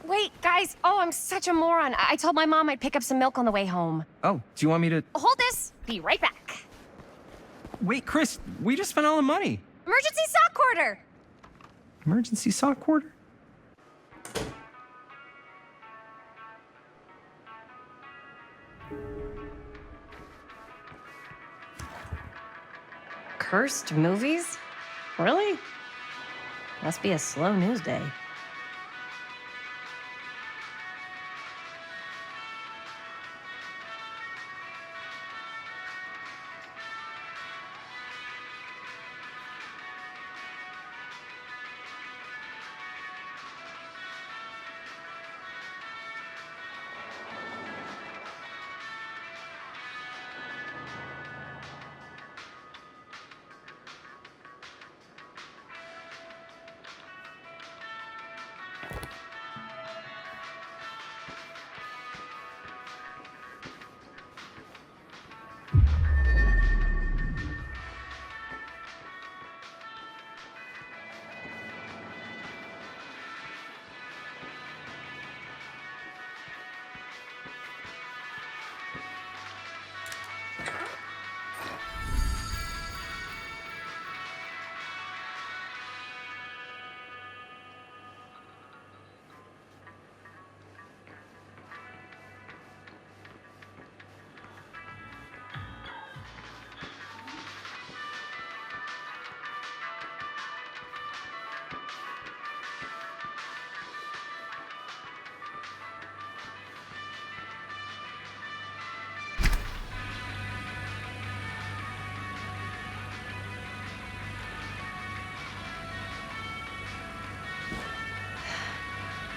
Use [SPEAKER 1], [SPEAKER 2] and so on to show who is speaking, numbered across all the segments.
[SPEAKER 1] Wait, guys. Oh, I'm such a moron. I told my mom I'd pick up some milk on the way home.
[SPEAKER 2] Oh, do you want me to...
[SPEAKER 1] Hold this. Be right back.
[SPEAKER 2] Wait, Chris, we just spent all the money.
[SPEAKER 1] Emergency sock order.
[SPEAKER 2] Emergency sock order?
[SPEAKER 1] Cursed movies? Really? Must be a slow news day.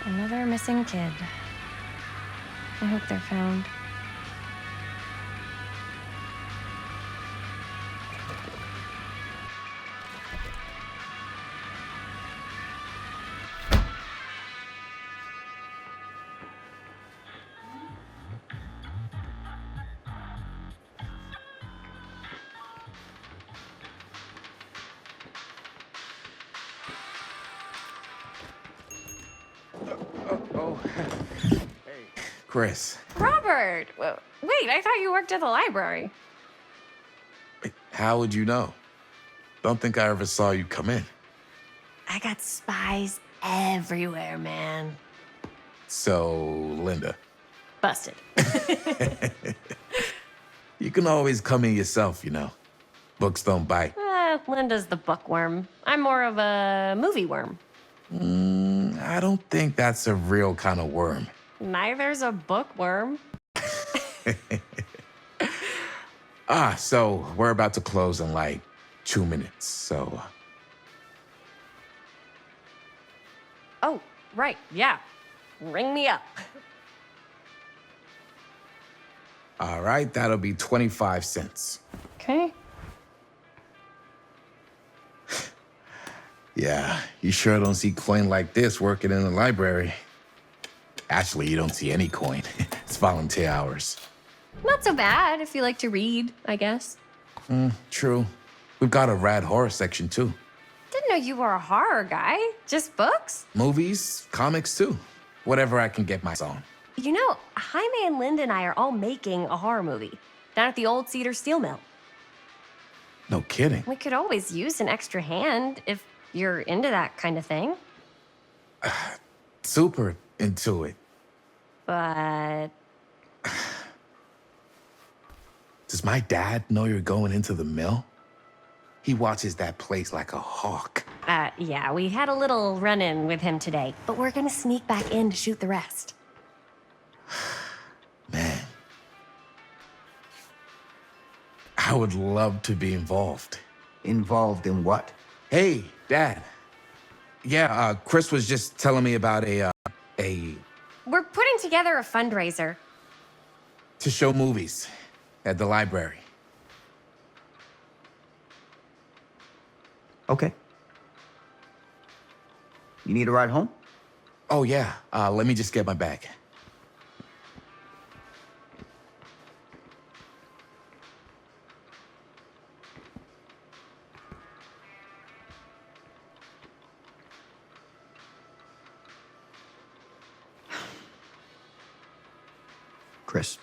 [SPEAKER 1] Another missing kid. I hope they're found.
[SPEAKER 3] Chris.
[SPEAKER 1] Robert! Wait, I thought you worked at the library.
[SPEAKER 3] Wait, how would you know? Don't think I ever saw you come in.
[SPEAKER 1] I got spies everywhere, man.
[SPEAKER 3] So, Linda.
[SPEAKER 1] Busted.
[SPEAKER 3] You can always come in yourself, you know. Books don't bite.
[SPEAKER 1] Linda's the bookworm. I'm more of a movie worm.
[SPEAKER 3] I don't think that's a real kind of worm.
[SPEAKER 1] Neither's a bookworm.
[SPEAKER 3] So we're about to close in like 2 minutes, so...
[SPEAKER 1] Oh, right, yeah. Ring me up.
[SPEAKER 3] All right, that'll be 25 cents.
[SPEAKER 1] Okay.
[SPEAKER 3] Yeah, you sure don't see coin like this working in the library. Actually, you don't see any coin. It's volunteer hours.
[SPEAKER 1] Not so bad if you like to read, I guess.
[SPEAKER 3] True. We've got a rad horror section, too.
[SPEAKER 1] Didn't know you were a horror guy. Just books?
[SPEAKER 3] Movies, comics, too. Whatever I can get my on.
[SPEAKER 1] You know, Jaime and Linda and I are all making a horror movie down at the old Cedar Steel Mill.
[SPEAKER 3] No kidding.
[SPEAKER 1] We could always use an extra hand if you're into that kind of thing.
[SPEAKER 3] Super into it.
[SPEAKER 1] But...
[SPEAKER 3] Does my dad know you're going into the mill? He watches that place like a hawk.
[SPEAKER 1] Yeah, we had a little run-in with him today, but we're gonna sneak back in to shoot the rest.
[SPEAKER 3] Man. I would love to be involved.
[SPEAKER 4] Involved in what?
[SPEAKER 3] Hey, Dad. Yeah, Chris was just telling me about
[SPEAKER 1] We're putting together a fundraiser.
[SPEAKER 3] to show movies at the library.
[SPEAKER 4] Okay. You need a ride home?
[SPEAKER 3] Oh, yeah. Let me just get my bag.
[SPEAKER 4] Chris,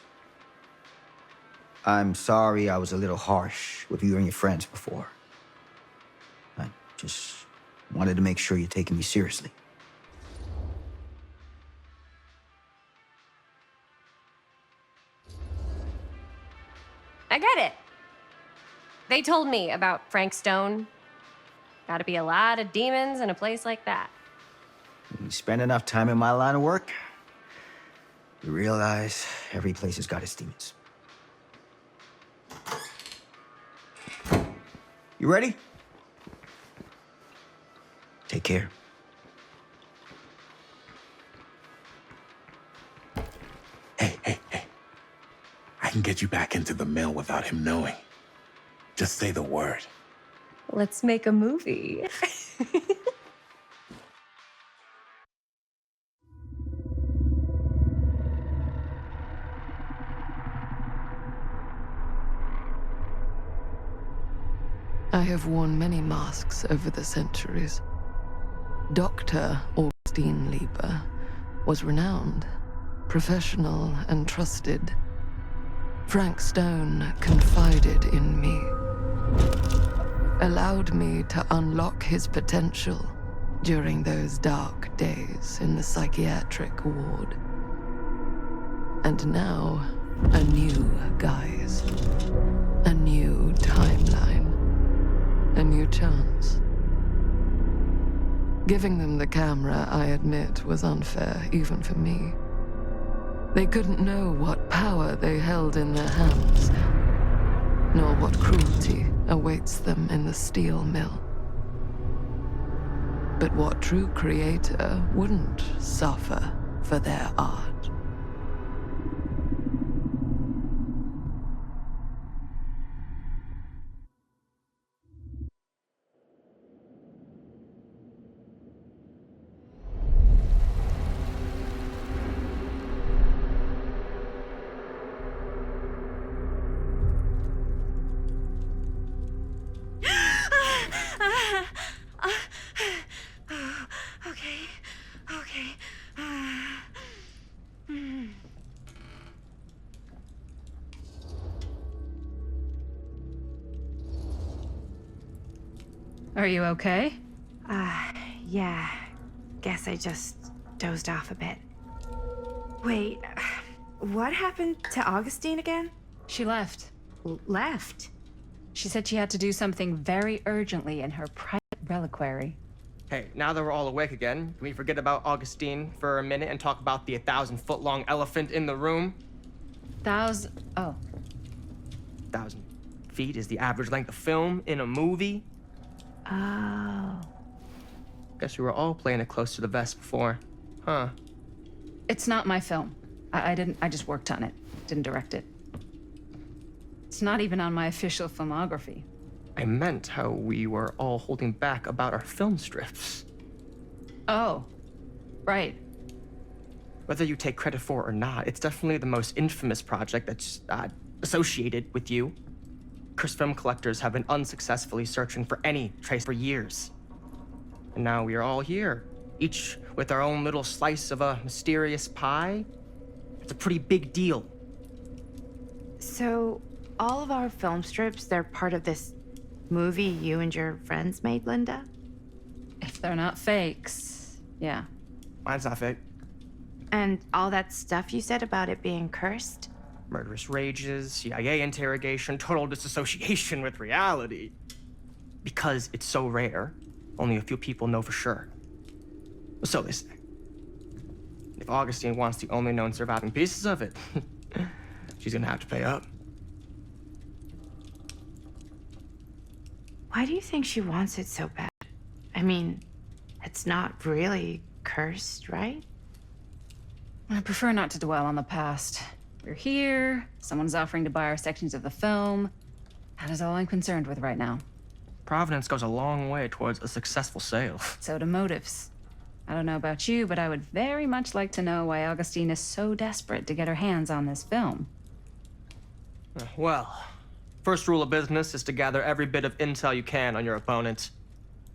[SPEAKER 4] I'm sorry I was a little harsh with you and your friends before. I just wanted to make sure you're taking me seriously.
[SPEAKER 1] I get it. They told me about Frank Stone. Gotta be a lot of demons in a place like that.
[SPEAKER 4] When you spend enough time in my line of work, you realize every place has got its demons. You ready? Take care.
[SPEAKER 3] Hey. I can get you back into the mill without him knowing. Just say the word.
[SPEAKER 1] Let's make a movie.
[SPEAKER 5] I have worn many masks over the centuries. Dr. Augustine Lieber was renowned, professional, and trusted. Frank Stone confided in me, allowed me to unlock his potential during those dark days in the psychiatric ward. And now, a new guise, a new timeline. A new chance. Giving them the camera, I admit, was unfair, even for me. They couldn't know what power they held in their hands, nor what cruelty awaits them in the steel mill. But what true creator wouldn't suffer for their art?
[SPEAKER 1] Okay.
[SPEAKER 6] Are you okay?
[SPEAKER 7] Yeah. Guess I just dozed off a bit. Wait, what happened to Augustine again?
[SPEAKER 6] She left.
[SPEAKER 7] Left?
[SPEAKER 6] She said she had to do something very urgently in her private reliquary.
[SPEAKER 8] Hey, now that we're all awake again, can we forget about Augustine for a minute and talk about the 1,000-foot-long elephant in the room? 1,000 feet is the average length of film in a movie.
[SPEAKER 7] Oh.
[SPEAKER 8] Guess we were all playing it close to the vest before, huh?
[SPEAKER 6] It's not my film. I just worked on it. Didn't direct it. It's not even on my official filmography.
[SPEAKER 8] I meant how we were all holding back about our film strips.
[SPEAKER 6] Oh, right.
[SPEAKER 8] Whether you take credit for it or not, it's definitely the most infamous project that's associated with you. Cursed film collectors have been unsuccessfully searching for any trace for years. And now we are all here, each with our own little slice of a mysterious pie. It's a pretty big deal.
[SPEAKER 7] So, all of our film strips, they're part of this movie you and your friends made, Linda?
[SPEAKER 6] If they're not fakes, yeah.
[SPEAKER 8] Mine's not fake.
[SPEAKER 7] And all that stuff you said about it being cursed?
[SPEAKER 8] Murderous rages, CIA interrogation, total disassociation with reality. Because it's so rare, only a few people know for sure. So they say. If Augustine wants the only known surviving pieces of it, she's gonna have to pay up.
[SPEAKER 7] Why do you think she wants it so bad? I mean, it's not really cursed, right?
[SPEAKER 6] I prefer not to dwell on the past. We're here, someone's offering to buy our sections of the film. That is all I'm concerned with right now.
[SPEAKER 8] Providence goes a long way towards a successful sale.
[SPEAKER 6] So do motives. I don't know about you, but I would very much like to know why Augustine is so desperate to get her hands on this film.
[SPEAKER 8] Well, first rule of business is to gather every bit of intel you can on your opponent.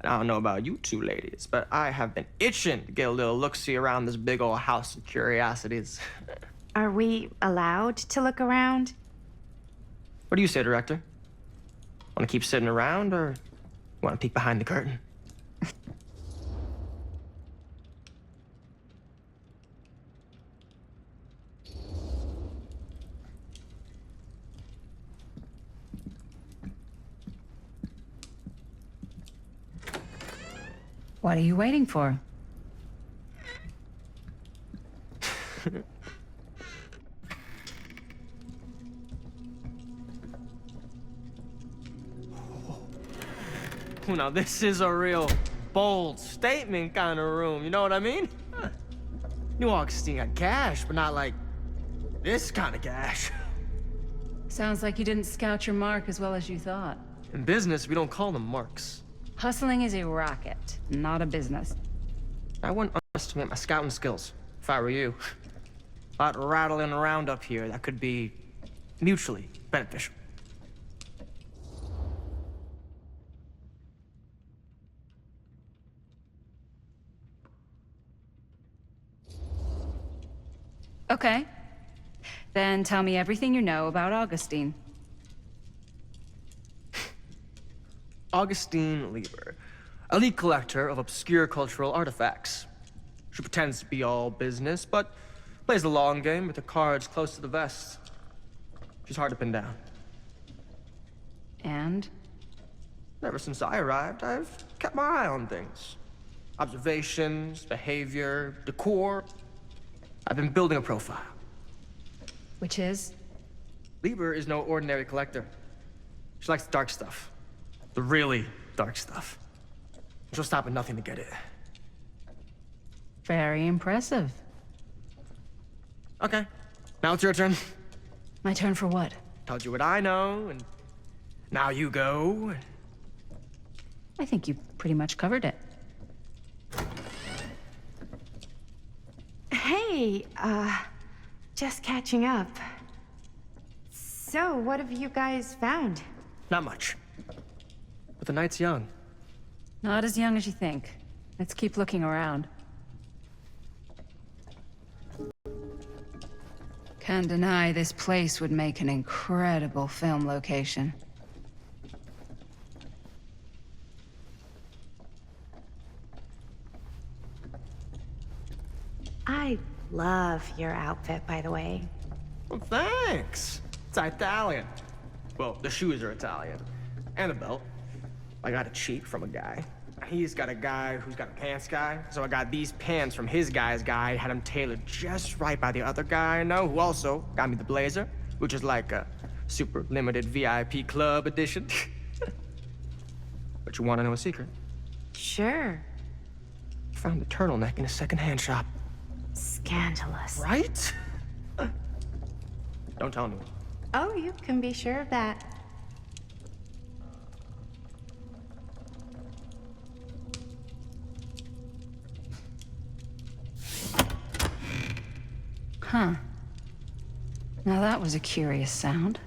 [SPEAKER 8] And I don't know about you two ladies, but I have been itching to get a little look-see around this big old house of curiosities.
[SPEAKER 7] Are we allowed to look around?
[SPEAKER 8] What do you say, director? Want to keep sitting around, or want to peek behind the curtain?
[SPEAKER 6] What are you waiting for?
[SPEAKER 8] Now this is a real bold statement kind of room, you know what I mean? New Augustine got cash, but not like this kind of cash.
[SPEAKER 6] Sounds like you didn't scout your mark as well as you thought.
[SPEAKER 8] In business, we don't call them marks.
[SPEAKER 6] Hustling is a racket, not a business.
[SPEAKER 8] I wouldn't underestimate my scouting skills, if I were you. A lot rattling around up here that could be mutually beneficial.
[SPEAKER 6] Okay. Then tell me everything you know about Augustine.
[SPEAKER 8] Augustine Lieber, elite collector of obscure cultural artifacts. She pretends to be all business, but plays the long game with the cards close to the vest. She's hard to pin down.
[SPEAKER 6] And?
[SPEAKER 8] Ever since I arrived, I've kept my eye on things. Observations, behavior, decor. I've been building a profile.
[SPEAKER 6] Which is?
[SPEAKER 8] Lieber is no ordinary collector. She likes the dark stuff. The really dark stuff. She'll stop at nothing to get it.
[SPEAKER 6] Very impressive.
[SPEAKER 8] Okay, now it's your turn.
[SPEAKER 6] My turn for what?
[SPEAKER 8] Told you what I know, and now you go.
[SPEAKER 6] I think you pretty much covered it.
[SPEAKER 7] Hey, just catching up. So, what have you guys found?
[SPEAKER 8] Not much. But the night's young.
[SPEAKER 6] Not as young as you think. Let's keep looking around. Can't deny this place would make an incredible film location.
[SPEAKER 7] I love your outfit, by the way.
[SPEAKER 8] Well, thanks. It's Italian. Well, the shoes are Italian. And the belt. I got it cheap from a guy. He's got a guy who's got a pants guy. So I got these pants from his guy's guy, had them tailored just right by the other guy I know, who also got me the blazer, which is like a super limited VIP club edition. But you want to know a secret?
[SPEAKER 7] Sure.
[SPEAKER 8] Found the turtleneck in a secondhand shop.
[SPEAKER 7] Scandalous.
[SPEAKER 8] Right? Don't tell anyone.
[SPEAKER 7] Oh, you can be sure of that.
[SPEAKER 6] Huh. Now that was a curious sound.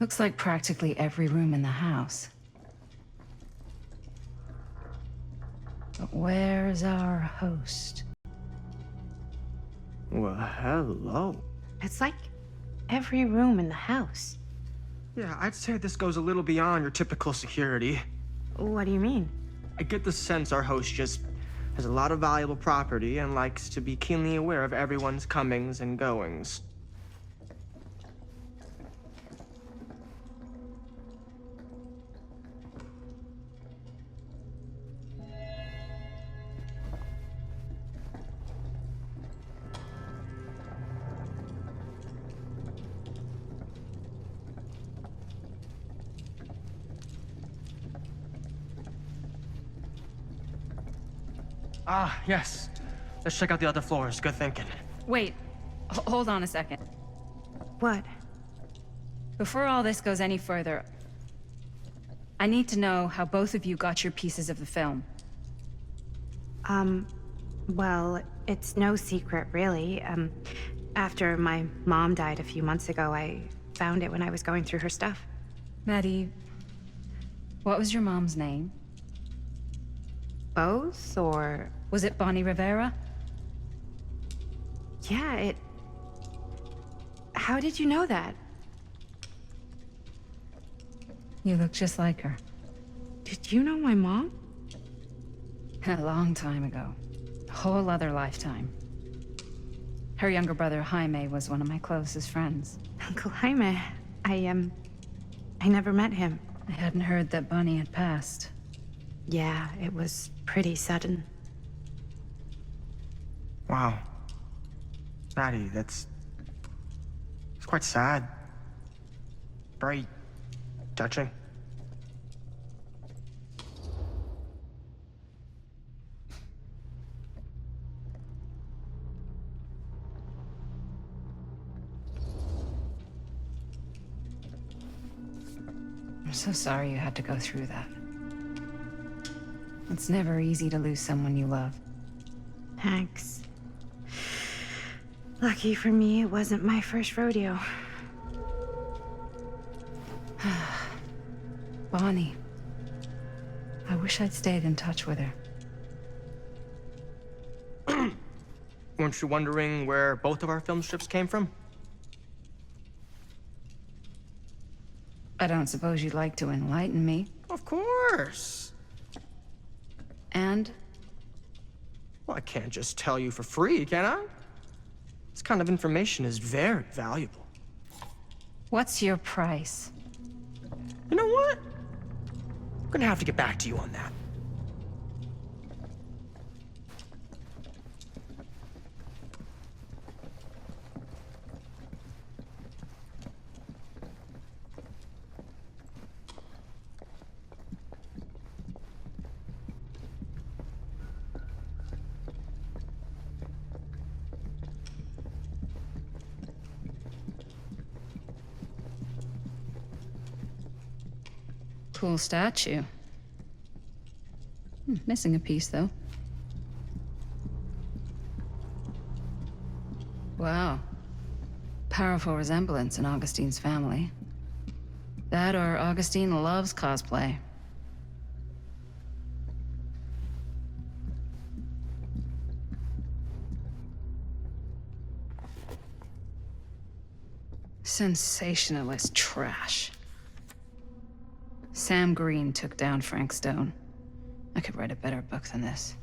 [SPEAKER 6] Looks like practically every room in the house. But where's our host?
[SPEAKER 8] Well, hello.
[SPEAKER 7] It's like every room in the house.
[SPEAKER 8] Yeah, I'd say this goes a little beyond your typical security.
[SPEAKER 7] What do you mean?
[SPEAKER 8] I get the sense our host just has a lot of valuable property and likes to be keenly aware of everyone's comings and goings. Ah, yes. Let's check out the other floors. Good thinking.
[SPEAKER 6] Wait, hold on a second.
[SPEAKER 7] What?
[SPEAKER 6] Before all this goes any further, I need to know how both of you got your pieces of the film.
[SPEAKER 7] Well, it's no secret, really. After my mom died a few months ago, I found it when I was going through her stuff.
[SPEAKER 6] Maddie, what was your mom's name?
[SPEAKER 7] Both, or...
[SPEAKER 6] Was it Bonnie Rivera?
[SPEAKER 7] Yeah, How did you know that?
[SPEAKER 6] You look just like her.
[SPEAKER 7] Did you know my mom?
[SPEAKER 6] A long time ago. A whole other lifetime. Her younger brother, Jaime, was one of my closest friends.
[SPEAKER 7] Uncle Jaime. I never met him.
[SPEAKER 6] I hadn't heard that Bonnie had passed.
[SPEAKER 7] Yeah, it was pretty sudden.
[SPEAKER 8] Wow. Maddie, it's quite sad. Very touching.
[SPEAKER 6] I'm so sorry you had to go through that. It's never easy to lose someone you love.
[SPEAKER 7] Thanks. Lucky for me, it wasn't my first rodeo.
[SPEAKER 6] Bonnie. I wish I'd stayed in touch with her.
[SPEAKER 8] Weren't you wondering where both of our film strips came from?
[SPEAKER 6] I don't suppose you'd like to enlighten me.
[SPEAKER 8] Of course.
[SPEAKER 6] And?
[SPEAKER 8] Well, I can't just tell you for free, can I? This kind of information is very valuable.
[SPEAKER 6] What's your price?
[SPEAKER 8] You know what? I'm gonna have to get back to you on that.
[SPEAKER 6] Cool statue. Missing a piece, though. Wow. Powerful resemblance in Augustine's family. That or Augustine loves cosplay. Sensationalist trash. Sam Green took down Frank Stone. I could write a better book than this.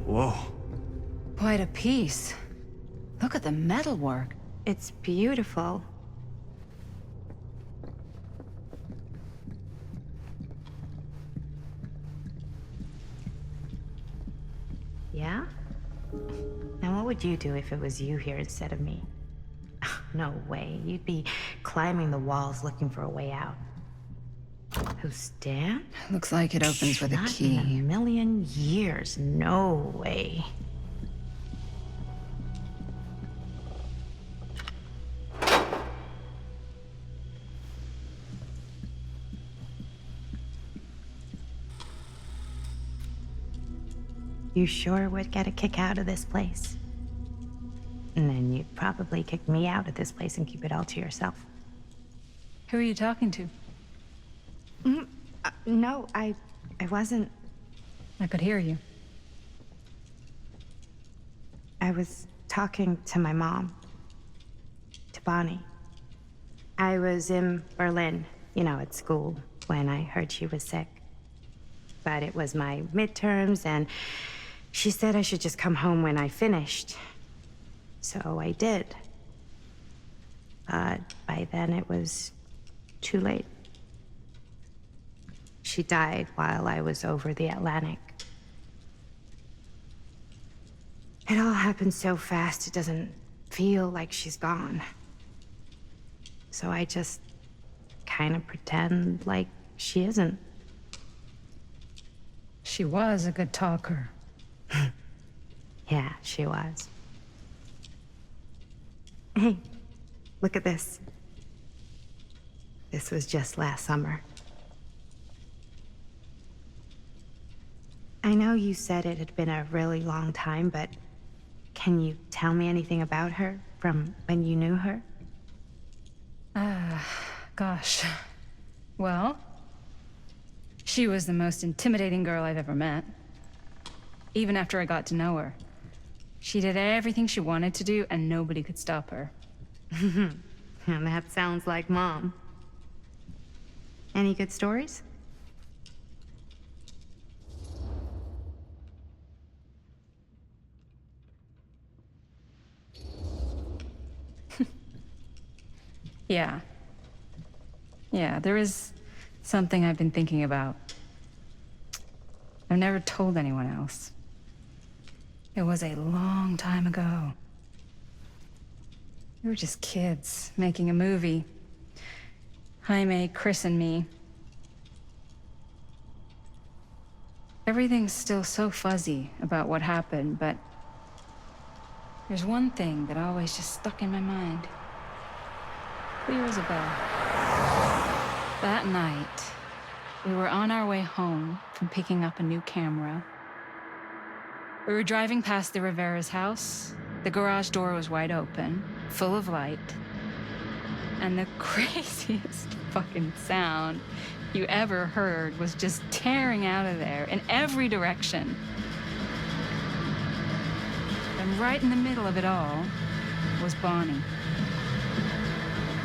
[SPEAKER 8] Whoa.
[SPEAKER 6] Quite a piece. Look at the metalwork.
[SPEAKER 7] It's beautiful. Yeah? Now what would you do if it was you here instead of me? No way. You'd be climbing the walls looking for a way out. Who's Dan?
[SPEAKER 6] Looks like it opens with a
[SPEAKER 7] Not
[SPEAKER 6] key.
[SPEAKER 7] in a million years. No way. You sure would get a kick out of this place. And then you'd probably kick me out of this place and keep it all to yourself.
[SPEAKER 6] Who are you talking to?
[SPEAKER 7] No, I I wasn't.
[SPEAKER 6] I could hear you.
[SPEAKER 7] I was talking to my mom. To Bonnie. I was in Berlin, at school, when I heard she was sick. But it was my midterms, and she said I should just come home when I finished. So I did. But by then it was too late. She died while I was over the Atlantic. It all happened so fast, it doesn't feel like she's gone. So I just kind of pretend like she isn't.
[SPEAKER 6] She was a good talker.
[SPEAKER 7] Yeah, she was. Hey, look at this. This was just last summer. I know you said it had been a really long time, but can you tell me anything about her from when you knew her?
[SPEAKER 6] Gosh. Well, she was the most intimidating girl I've ever met. Even after I got to know her. She did everything she wanted to do, and nobody could stop her.
[SPEAKER 7] And that sounds like Mom. Any good stories?
[SPEAKER 6] Yeah. Yeah, there is something I've been thinking about. I've never told anyone else. It was a long time ago. We were just kids, making a movie. Jaime, Chris, and me. Everything's still so fuzzy about what happened, but there's one thing that always just stuck in my mind. Clear as a bell. That night, we were on our way home from picking up a new camera. We were driving past the Rivera's house. The garage door was wide open, full of light. And the craziest fucking sound you ever heard was just tearing out of there in every direction. And right in the middle of it all was Bonnie.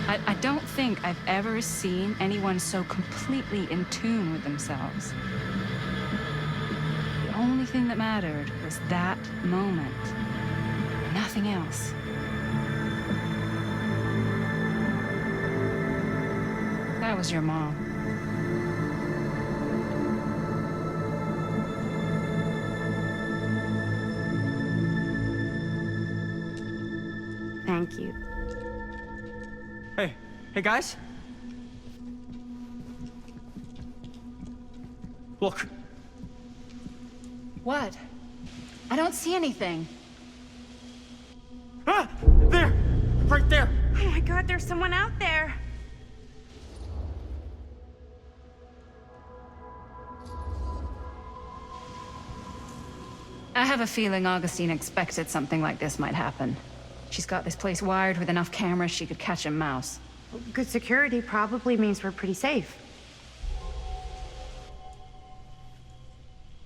[SPEAKER 6] I don't think I've ever seen anyone so completely in tune with themselves. The only thing that mattered was that moment. Nothing else. That was your mom.
[SPEAKER 7] Thank you.
[SPEAKER 8] Hey guys. Look.
[SPEAKER 6] What? I don't see anything.
[SPEAKER 8] Ah! There! Right there!
[SPEAKER 7] Oh my God, there's someone out there.
[SPEAKER 6] I have a feeling Augustine expected something like this might happen. She's got this place wired with enough cameras she could catch a mouse.
[SPEAKER 7] Good security probably means we're pretty safe.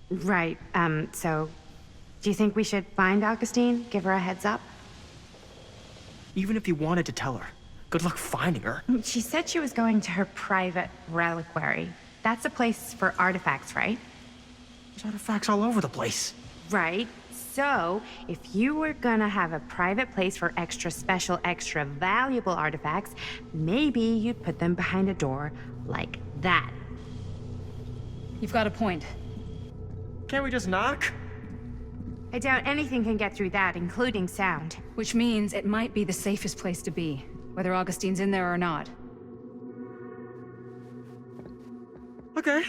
[SPEAKER 7] Right, so do you think we should find Augustine? Give her a heads up?
[SPEAKER 8] Even if you wanted to tell her, good luck finding her.
[SPEAKER 7] She said she was going to her private reliquary. That's a place for artifacts, right?
[SPEAKER 8] There's artifacts all over the place.
[SPEAKER 7] Right. So, if you were gonna have a private place for extra special, extra valuable artifacts, maybe you'd put them behind a door like that.
[SPEAKER 6] You've got a point.
[SPEAKER 8] Can't we just knock?
[SPEAKER 7] I doubt anything can get through that, including sound.
[SPEAKER 6] Which means it might be the safest place to be, whether Augustine's in there or not.
[SPEAKER 8] Okay.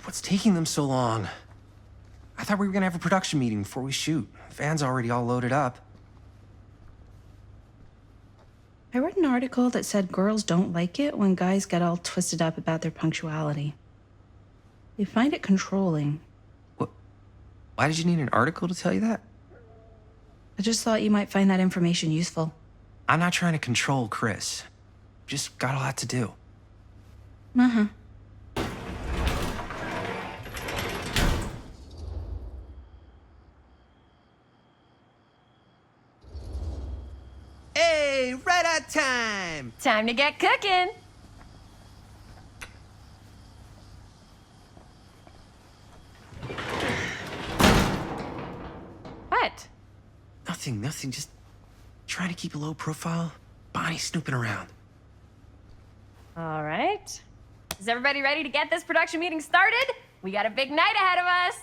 [SPEAKER 2] What's taking them so long? I thought we were gonna have a production meeting before we shoot. The van's already all loaded up.
[SPEAKER 9] I read an article that said girls don't like it when guys get all twisted up about their punctuality. They find it controlling.
[SPEAKER 2] What? Why did you need an article to tell you that?
[SPEAKER 9] I just thought you might find that information useful.
[SPEAKER 2] I'm not trying to control Chris. Just got a lot to do.
[SPEAKER 9] Uh-huh.
[SPEAKER 2] Hey, right on time!
[SPEAKER 1] Time to get cooking. What?
[SPEAKER 2] Nothing. Just trying to keep a low profile. Bonnie snooping around.
[SPEAKER 1] All right. Is everybody ready to get this production meeting started? We got a big night ahead of us.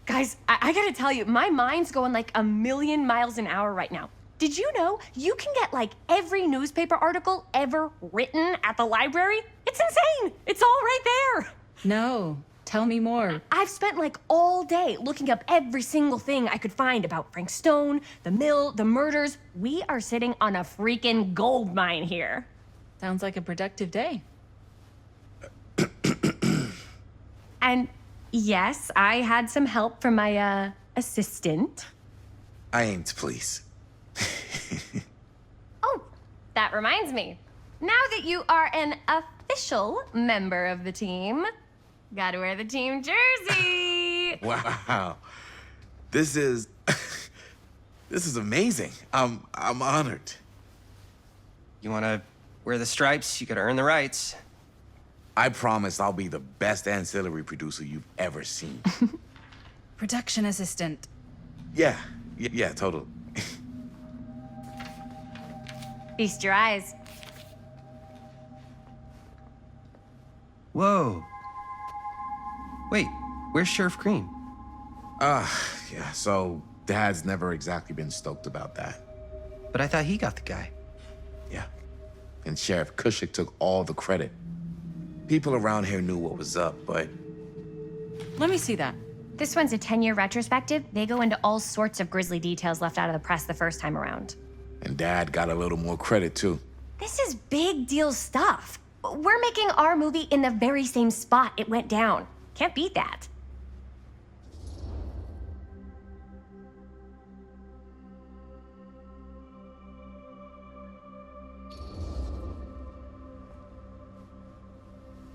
[SPEAKER 1] Guys, I gotta tell you, my mind's going like a million miles an hour right now. Did you know you can get like every newspaper article ever written at the library? It's insane. It's all right there.
[SPEAKER 9] No, tell me more.
[SPEAKER 1] I've spent like all day looking up every single thing I could find about Frank Stone, the mill, the murders. We are sitting on a freaking gold mine here.
[SPEAKER 9] Sounds like a productive day.
[SPEAKER 1] And yes, I had some help from my assistant.
[SPEAKER 3] I aim to please.
[SPEAKER 1] Oh, that reminds me. Now that you are an official member of the team, gotta wear the team jersey.
[SPEAKER 3] Wow. This is this is amazing. I'm honored.
[SPEAKER 2] You wanna wear the stripes? You gotta earn the rights.
[SPEAKER 3] I promise I'll be the best ancillary producer you've ever seen.
[SPEAKER 9] Production assistant.
[SPEAKER 3] Yeah, totally.
[SPEAKER 1] Feast your eyes.
[SPEAKER 2] Whoa. Wait, where's Sheriff Green?
[SPEAKER 3] Yeah, so Dad's never exactly been stoked about that.
[SPEAKER 2] But I thought he got the guy.
[SPEAKER 3] Yeah. And Sheriff Cushik took all the credit. People around here knew what was up, but
[SPEAKER 9] Let me see that.
[SPEAKER 1] This one's a 10-year retrospective. They go into all sorts of grisly details left out of the press the first time around.
[SPEAKER 3] and Dad got a little more credit too.
[SPEAKER 1] This is big deal stuff. We're making our movie in the very same spot it went down. Can't beat that.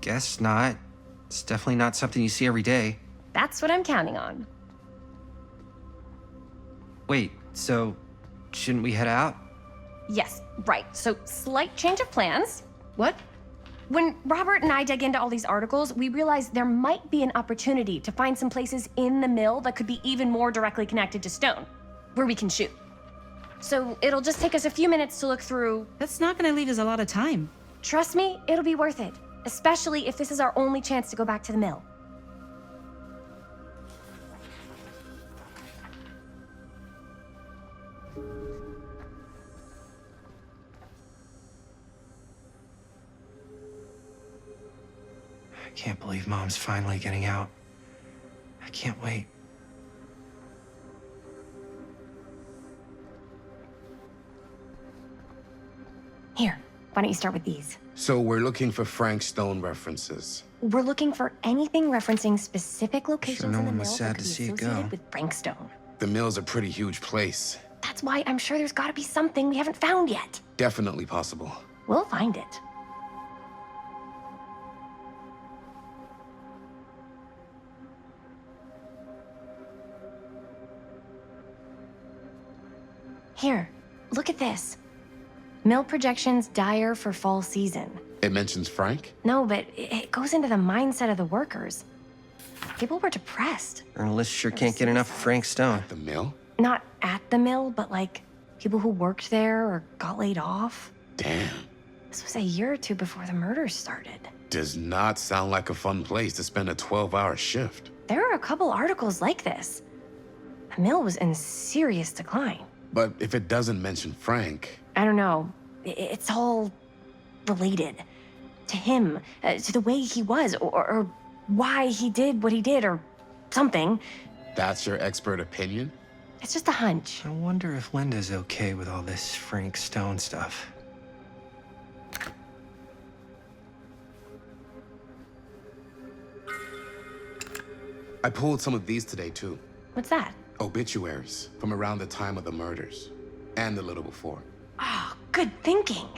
[SPEAKER 2] Guess not. It's definitely not something you see every day.
[SPEAKER 1] That's what I'm counting on.
[SPEAKER 2] Wait, so shouldn't we head out?
[SPEAKER 1] Yes, right. So, slight change of plans.
[SPEAKER 9] What?
[SPEAKER 1] When Robert and I dug into all these articles, we realized there might be an opportunity to find some places in the mill that could be even more directly connected to Stone, where we can shoot. So, it'll just take us a few minutes to look through.
[SPEAKER 9] That's not gonna leave us a lot of time.
[SPEAKER 1] Trust me, it'll be worth it, especially if this is our only chance to go back to the mill.
[SPEAKER 2] I can't believe Mom's finally getting out. I can't wait.
[SPEAKER 1] Here, why don't you start with these?
[SPEAKER 3] So we're looking for Frank Stone references.
[SPEAKER 1] We're looking for anything referencing specific locations
[SPEAKER 2] no
[SPEAKER 1] in the
[SPEAKER 2] one
[SPEAKER 1] mill
[SPEAKER 2] was
[SPEAKER 1] that
[SPEAKER 2] sad
[SPEAKER 1] could
[SPEAKER 2] to
[SPEAKER 1] be
[SPEAKER 2] see it go.
[SPEAKER 1] associated with Frank Stone.
[SPEAKER 3] The mill's a pretty huge place.
[SPEAKER 1] That's why I'm sure there's got to be something we haven't found yet.
[SPEAKER 3] Definitely possible.
[SPEAKER 1] We'll find it. Here, look at this. Mill projections dire for fall season.
[SPEAKER 3] It mentions Frank?
[SPEAKER 1] No, but it goes into the mindset of the workers. People were depressed.
[SPEAKER 2] Journalists sure can't get enough of Frank Stone.
[SPEAKER 3] The mill?
[SPEAKER 1] Not at the mill, but like people who worked there or got laid off.
[SPEAKER 3] Damn.
[SPEAKER 1] This was a year or two before the murders started.
[SPEAKER 3] Does not sound like a fun place to spend a 12-hour shift.
[SPEAKER 1] There are a couple articles like this. The mill was in serious decline.
[SPEAKER 3] But if it doesn't mention Frank,
[SPEAKER 1] I don't know. It's all related to him, to the way he was, or why he did what he did, or something.
[SPEAKER 3] that's your expert opinion?
[SPEAKER 1] It's just a hunch.
[SPEAKER 2] I wonder if Linda's okay with all this Frank Stone stuff.
[SPEAKER 3] I pulled some of these today, too.
[SPEAKER 1] What's that?
[SPEAKER 3] Obituaries from around the time of the murders. And a little before.
[SPEAKER 1] Oh, good thinking.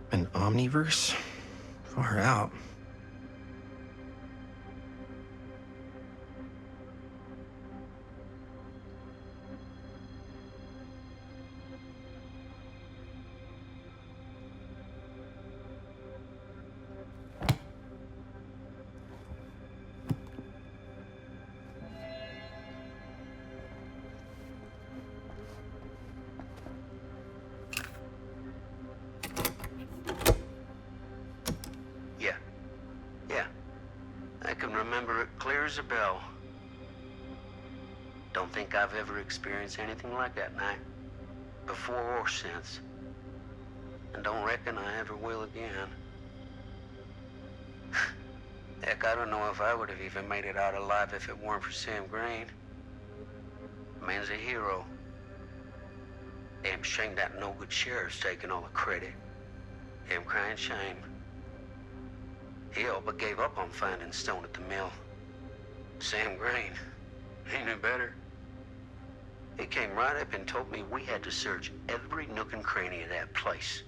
[SPEAKER 2] An omniverse? Far out.
[SPEAKER 10] I can remember it clear as a bell. Don't think I've ever experienced anything like that night, before or since. And don't reckon I ever will again. Heck, I don't know if I would have even made it out alive if it weren't for Sam Green. Man's a hero. Damn shame that no-good sheriff's taking all the credit. Damn crying shame. He all but gave up on finding Stone at the mill. Sam Green, he knew better. He came right up and told me we had to search every nook and cranny of that place.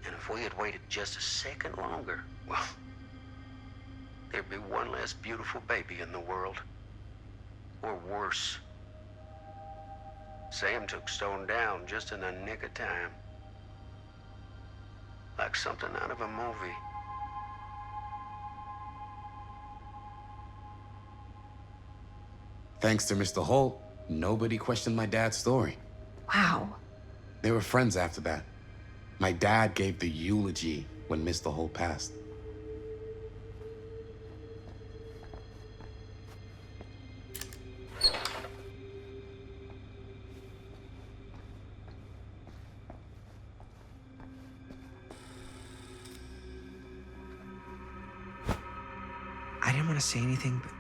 [SPEAKER 10] And if we had waited just a second longer, well, there'd be one less beautiful baby in the world. Or worse. Sam took Stone down just in the nick of time. Like something out of a movie.
[SPEAKER 3] Thanks to Mr. Holt, nobody questioned my dad's story.
[SPEAKER 1] Wow.
[SPEAKER 3] They were friends after that. My dad gave the eulogy when Mr. Holt passed.
[SPEAKER 2] I didn't want to say anything, but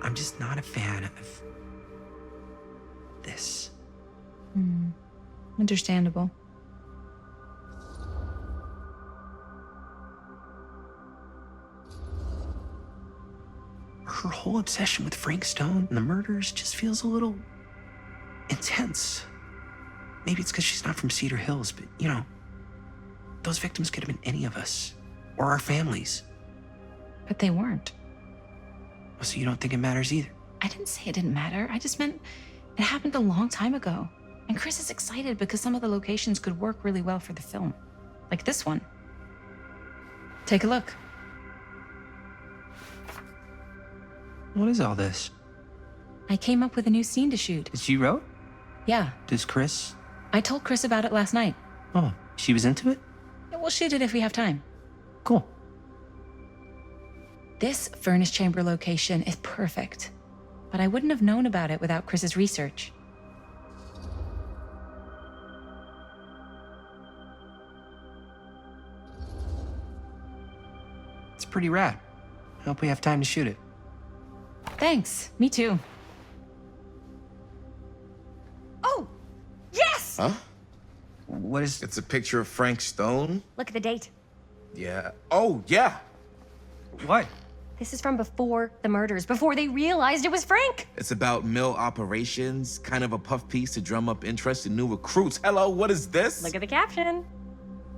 [SPEAKER 2] I'm just not a fan of this.
[SPEAKER 9] Understandable.
[SPEAKER 2] Her whole obsession with Frank Stone and the murders just feels a little intense. Maybe it's because she's not from Cedar Hills, but you know, those victims could have been any of us or our families.
[SPEAKER 9] But they weren't.
[SPEAKER 2] So you don't think it matters either?
[SPEAKER 9] I didn't say it didn't matter. I just meant it happened a long time ago. And Chris is excited because some of the locations could work really well for the film. Like this one. Take a look.
[SPEAKER 2] What is all this?
[SPEAKER 9] I came up with a new scene to shoot.
[SPEAKER 2] That you wrote?
[SPEAKER 9] Yeah.
[SPEAKER 2] Does Chris?
[SPEAKER 9] I told Chris about it last night.
[SPEAKER 2] Oh, she was into it?
[SPEAKER 9] We'll shoot it if we have time.
[SPEAKER 2] Cool.
[SPEAKER 9] This furnace chamber location is perfect. But I wouldn't have known about it without Chris's research.
[SPEAKER 2] It's pretty rad. I hope we have time to shoot it.
[SPEAKER 9] Thanks. Me too.
[SPEAKER 1] Oh, yes!
[SPEAKER 3] Huh?
[SPEAKER 2] What is...
[SPEAKER 3] It's a picture of Frank Stone?
[SPEAKER 1] Look at the date.
[SPEAKER 3] Yeah. Oh, yeah.
[SPEAKER 2] What?
[SPEAKER 1] This is from before the murders, before they realized it was Frank.
[SPEAKER 3] It's about mill operations, kind of a puff piece to drum up interest in new recruits. Hello, what is this?
[SPEAKER 1] Look at the caption.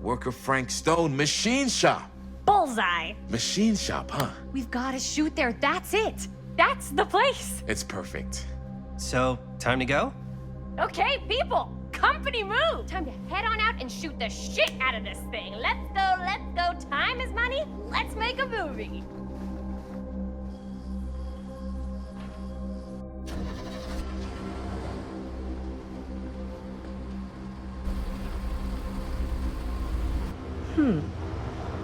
[SPEAKER 3] Worker Frank Stone, machine shop.
[SPEAKER 1] Bullseye.
[SPEAKER 3] Machine shop, huh?
[SPEAKER 1] We've got to shoot there. That's it. That's the place.
[SPEAKER 3] It's perfect.
[SPEAKER 2] So, time to go?
[SPEAKER 1] Okay, people. Company move. Time to head on out and shoot the shit out of this thing. Let's go, let's go. Time is money. Let's make a movie.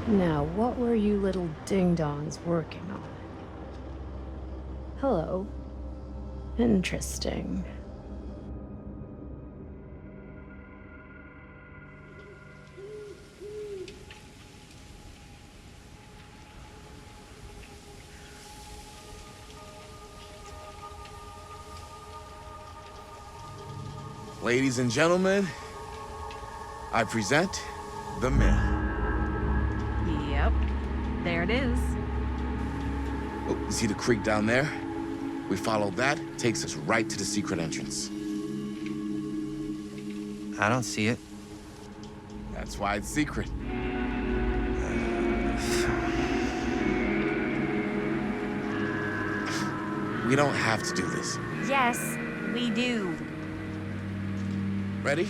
[SPEAKER 11] Now, what were you little ding-dongs working on? Hello. Interesting.
[SPEAKER 3] Ladies and gentlemen, I present the Mill.
[SPEAKER 9] Yep. There it is.
[SPEAKER 3] Oh, you see the creek down there? We follow that, takes us right to the secret entrance.
[SPEAKER 2] I don't see it.
[SPEAKER 3] That's why it's secret. We don't have to do this.
[SPEAKER 1] Yes, we do.
[SPEAKER 3] Ready?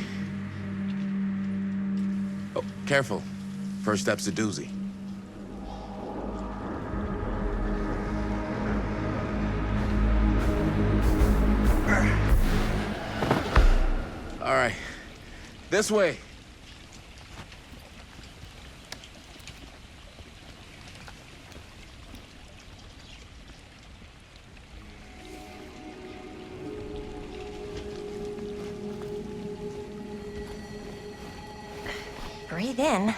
[SPEAKER 3] Oh, careful. First step's a doozy. All right, this way.
[SPEAKER 1] Breathe in.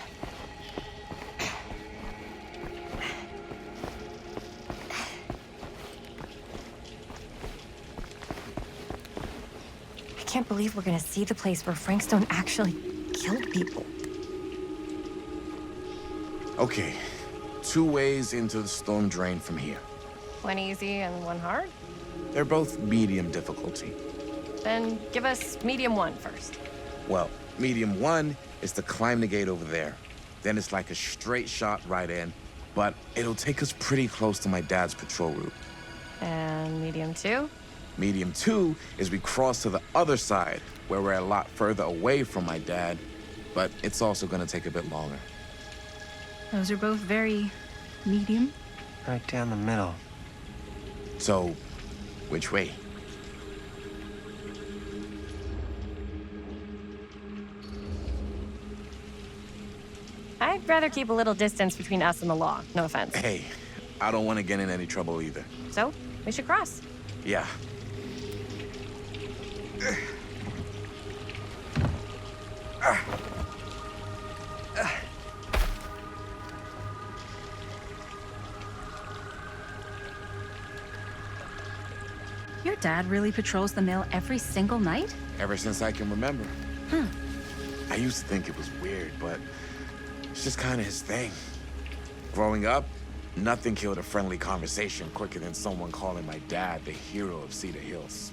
[SPEAKER 1] I can't believe we're gonna see the place where Frank Stone actually killed people.
[SPEAKER 3] Okay, 2 ways into the storm drain from here.
[SPEAKER 1] One easy and one hard?
[SPEAKER 3] They're both medium difficulty.
[SPEAKER 1] Then give us medium one first.
[SPEAKER 3] Well, medium 1 is to climb the gate over there. Then it's like a straight shot right in, but it'll take us pretty close to my dad's patrol route.
[SPEAKER 1] And medium two?
[SPEAKER 3] Medium 2 is we cross to the other side, where we're a lot further away from my dad, but it's also gonna take a bit longer.
[SPEAKER 9] Those are both very medium.
[SPEAKER 2] Right down the middle.
[SPEAKER 3] So, which way?
[SPEAKER 1] I'd rather keep a little distance between us and the law. No offense.
[SPEAKER 3] Hey, I don't want to get in any trouble either.
[SPEAKER 1] So, we should cross.
[SPEAKER 3] Yeah.
[SPEAKER 9] Your dad really patrols the mill every single night?
[SPEAKER 3] Ever since I can remember. I used to think it was weird, but it's just kind of his thing. Growing up, nothing killed a friendly conversation quicker than someone calling my dad the hero of Cedar Hills.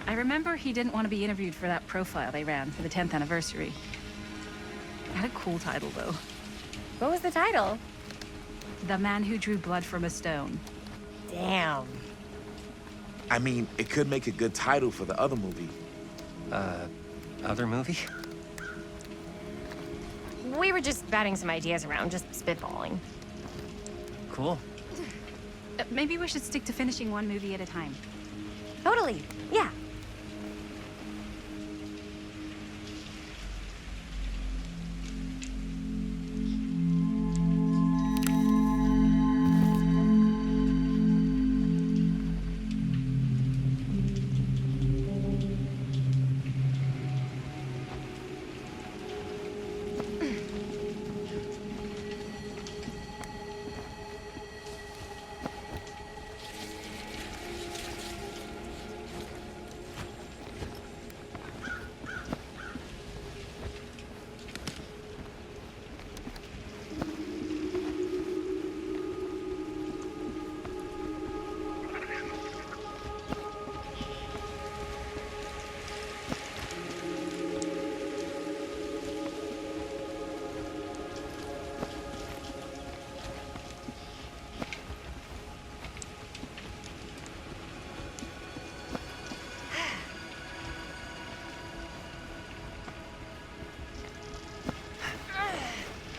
[SPEAKER 9] I remember he didn't want to be interviewed for that profile they ran for the 10th anniversary. Had a cool title, though.
[SPEAKER 1] What was the title?
[SPEAKER 9] The Man Who Drew Blood from a Stone.
[SPEAKER 1] Damn.
[SPEAKER 3] I mean, it could make a good title for the other movie.
[SPEAKER 2] Other movie?
[SPEAKER 1] We were just batting some ideas around, just spitballing.
[SPEAKER 2] Cool.
[SPEAKER 9] Maybe we should stick to finishing one movie at a time.
[SPEAKER 1] Totally. Yeah.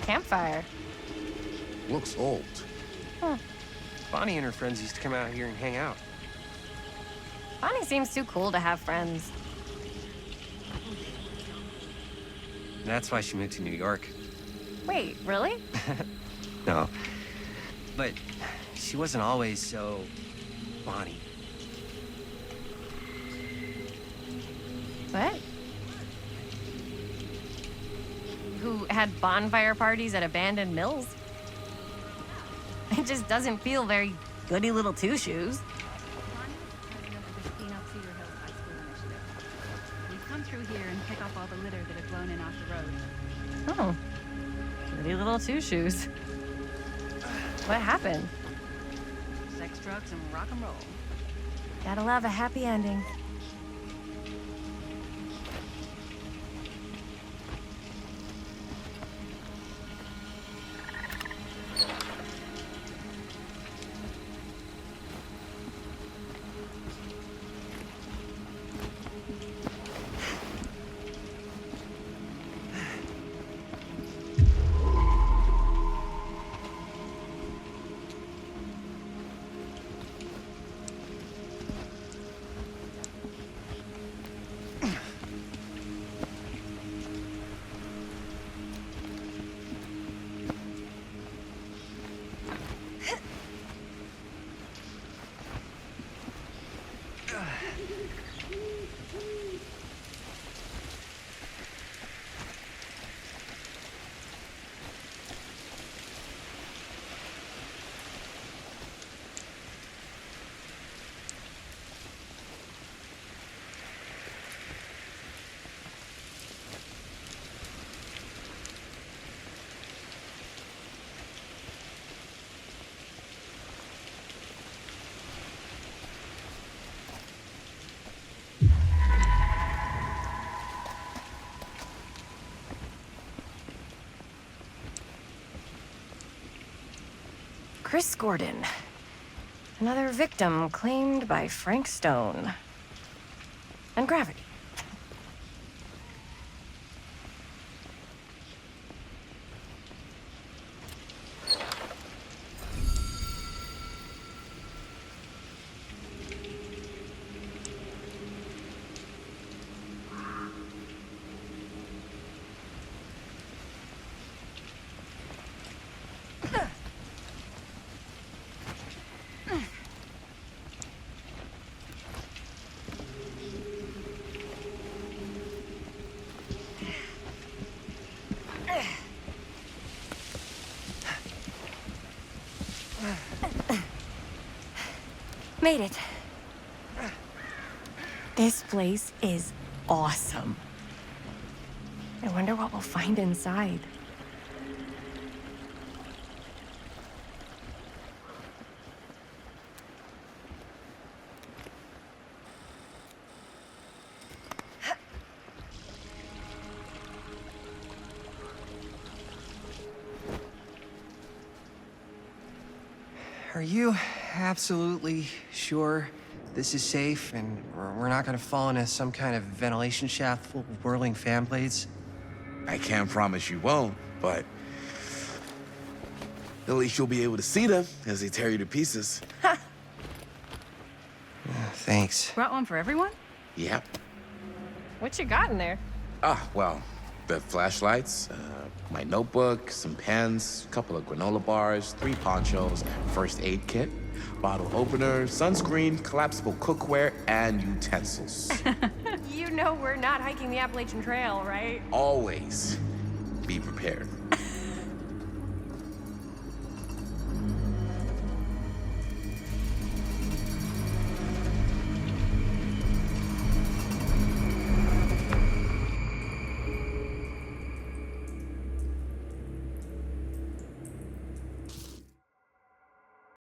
[SPEAKER 1] Campfire.
[SPEAKER 3] Looks old.
[SPEAKER 2] Bonnie and her friends used to come out here and hang out.
[SPEAKER 1] Bonnie seems too cool to have friends.
[SPEAKER 2] That's why she moved to New York.
[SPEAKER 1] Wait, really?
[SPEAKER 2] No. But she wasn't always so Bonnie.
[SPEAKER 1] What? Who had bonfire parties at abandoned mills? It just doesn't feel very goody little two-shoes.
[SPEAKER 6] We've come through here and pick up all the litter that had blown in off the road.
[SPEAKER 1] Oh. Goody little two-shoes. What happened?
[SPEAKER 6] Sex, drugs, and rock and roll.
[SPEAKER 1] Gotta love a happy ending. Chris Gordon. Another victim claimed by Frank Stone. And gravity. Made it. This place is awesome. I wonder what we'll find inside.
[SPEAKER 2] Are you absolutely sure this is safe and we're not gonna fall into some kind of ventilation shaft full of whirling fan blades?
[SPEAKER 3] I can't promise you won't, but at least you'll be able to see them as they tear you to pieces.
[SPEAKER 2] Thanks.
[SPEAKER 6] Brought one for everyone?
[SPEAKER 3] Yep.
[SPEAKER 1] What you got in there?
[SPEAKER 3] Well, the flashlights, my notebook, some pens, a couple of granola bars, 3 ponchos, first aid kit, bottle opener, sunscreen, collapsible cookware, and utensils.
[SPEAKER 1] You know we're not hiking the Appalachian Trail, right?
[SPEAKER 3] Always be prepared.